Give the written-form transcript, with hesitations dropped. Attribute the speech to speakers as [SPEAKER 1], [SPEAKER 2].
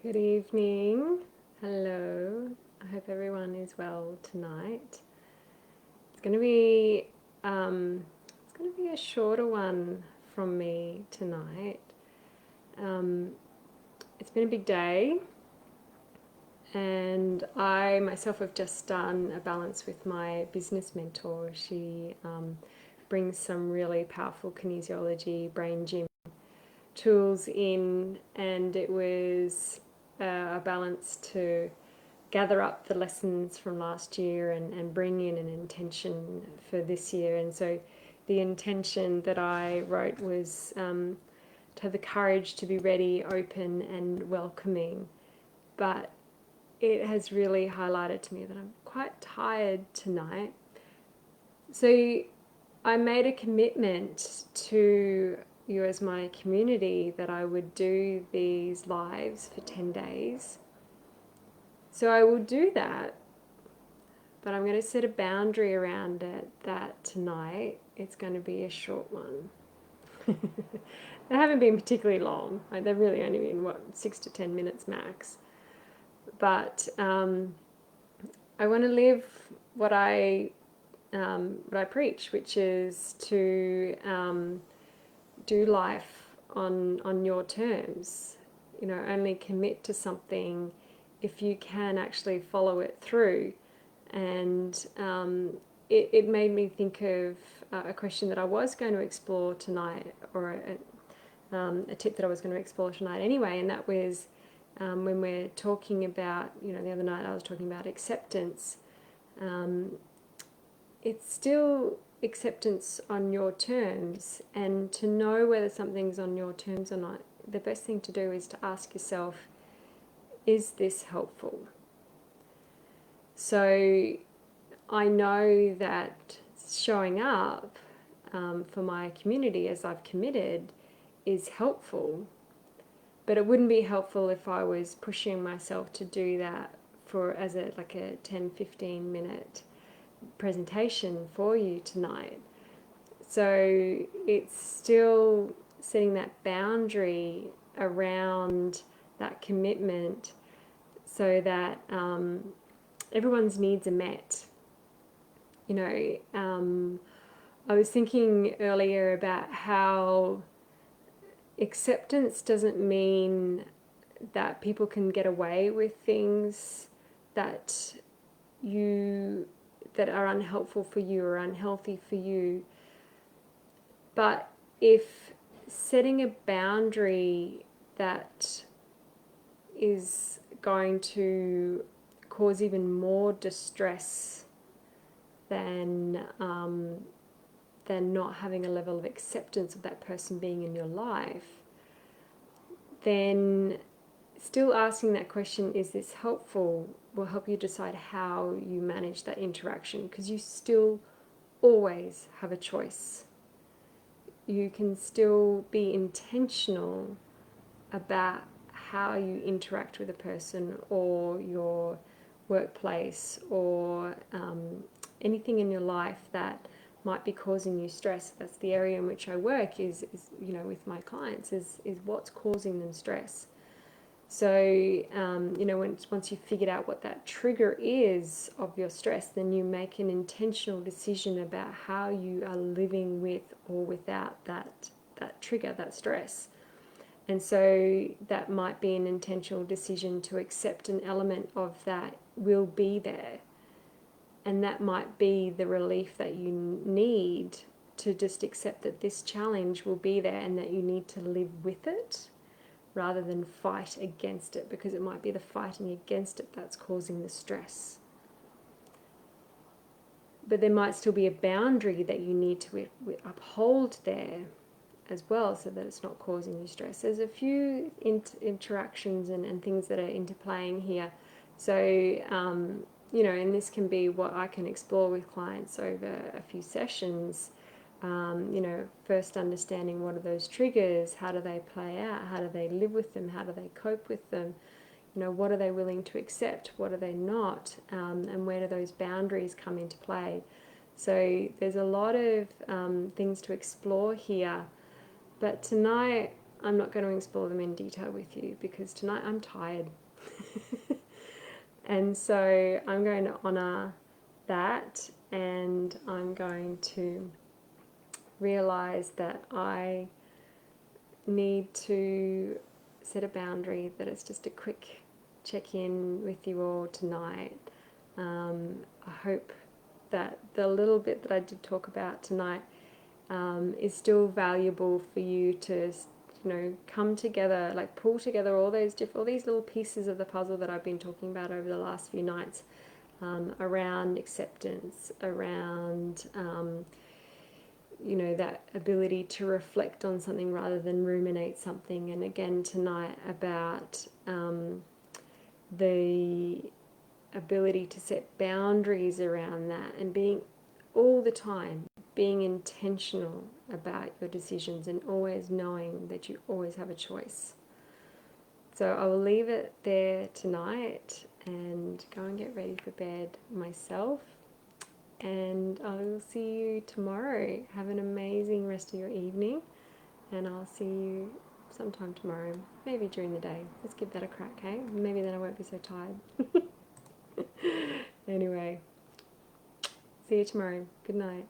[SPEAKER 1] Good evening. Hello. I hope everyone is well tonight. It's going to be it's going to be a shorter one from me tonight. Um, it's been a big day, and I myself have just done a balance with my business mentor. She brings some really powerful kinesiology, brain gym tools in, and it was a balance to gather up the lessons from last year and bring in an intention for this year. And so the intention that I wrote was to have the courage to be ready, open, and welcoming. But it has really highlighted to me that I'm quite tired tonight. So I made a commitment to you as my community that I would do these lives for 10 days. So I will do that, but I'm going to set a boundary around it that tonight it's going to be a short one. They haven't been particularly long. They've really only been, 6 to 10 minutes max. But I want to live what I preach, which is to do life on your terms. Only commit to something if you can actually follow it through. And it made me think of a question that I was going to explore tonight, or a tip that I was going to explore tonight anyway, and that was when we're talking about, the other night I was talking about acceptance. It's still acceptance on your terms, and to know whether something's on your terms or not, the best thing to do is to ask yourself, is this helpful? So I know that showing up for my community as I've committed is helpful, but it wouldn't be helpful if I was pushing myself to do that as a 10-15 minute presentation for you tonight. So it's still setting that boundary around that commitment so that everyone's needs are met. I was thinking earlier about how acceptance doesn't mean that people can get away with things that are unhelpful for you or unhealthy for you. But if setting a boundary that is going to cause even more distress than not having a level of acceptance of that person being in your life, then still asking that question, is this helpful, will help you decide how you manage that interaction, because you still always have a choice. You can still be intentional about how you interact with a person or your workplace or anything in your life that might be causing you stress. That's the area in which I work is with my clients is what's causing them stress. So once you've figured out what that trigger is of your stress, then you make an intentional decision about how you are living with or without that trigger, that stress. And so that might be an intentional decision to accept an element of that will be there. And that might be the relief that you need, to just accept that this challenge will be there and that you need to live with it rather than fight against it, because it might be the fighting against it that's causing the stress. But there might still be a boundary that you need to uphold there as well, so that it's not causing you stress. There's a few interactions and things that are interplaying here. So, and this can be what I can explore with clients over a few sessions. First understanding what are those triggers, how do they play out, how do they live with them, how do they cope with them, what are they willing to accept, what are they not, and where do those boundaries come into play. So there's a lot of things to explore here. But tonight I'm not going to explore them in detail with you because tonight I'm tired. And so I'm going to honour that, and I'm going to realise that I need to set a boundary, that it's just a quick check-in with you all tonight. I hope that the little bit that I did talk about tonight is still valuable for you to, come together, like pull together all these little pieces of the puzzle that I've been talking about over the last few nights, around acceptance, around that ability to reflect on something rather than ruminate something, and again tonight about the ability to set boundaries around that, and being all the time being intentional about your decisions and always knowing that you always have a choice. So I will leave it there tonight and go and get ready for bed myself, and I will see you tomorrow. Have an amazing rest of your evening, and I'll see you sometime tomorrow, maybe during the day. Let's give that a crack, okay? Maybe then I won't be so tired. Anyway, see you tomorrow. Good night.